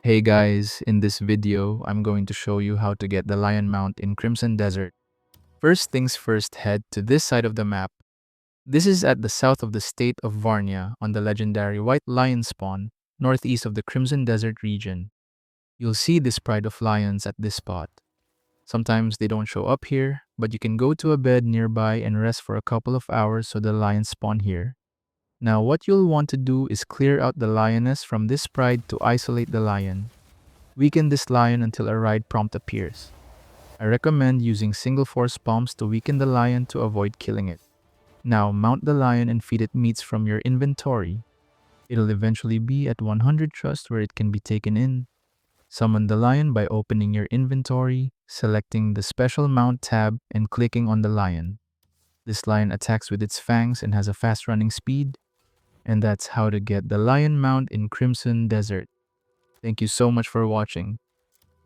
Hey guys, in this video, I'm going to show you how to get the lion mount in Crimson Desert. First things first, head to this side of the map. This is at the south of the state of Varnia on the legendary White Lion spawn, northeast of the Crimson Desert region. You'll see this pride of lions at this spot. Sometimes they don't show up here, but you can go to a bed nearby and rest for a couple of hours so the lions spawn here. Now what you'll want to do is clear out the lioness from this pride to isolate the lion. Weaken this lion until a ride prompt appears. I recommend using single force bombs to weaken the lion to avoid killing it. Now mount the lion and feed it meats from your inventory. It'll eventually be at 100 trust where it can be taken in. Summon the lion by opening your inventory, selecting the special mount tab and clicking on the lion. This lion attacks with its fangs and has a fast running speed. And that's how to get the lion mount in Crimson Desert. Thank you so much for watching.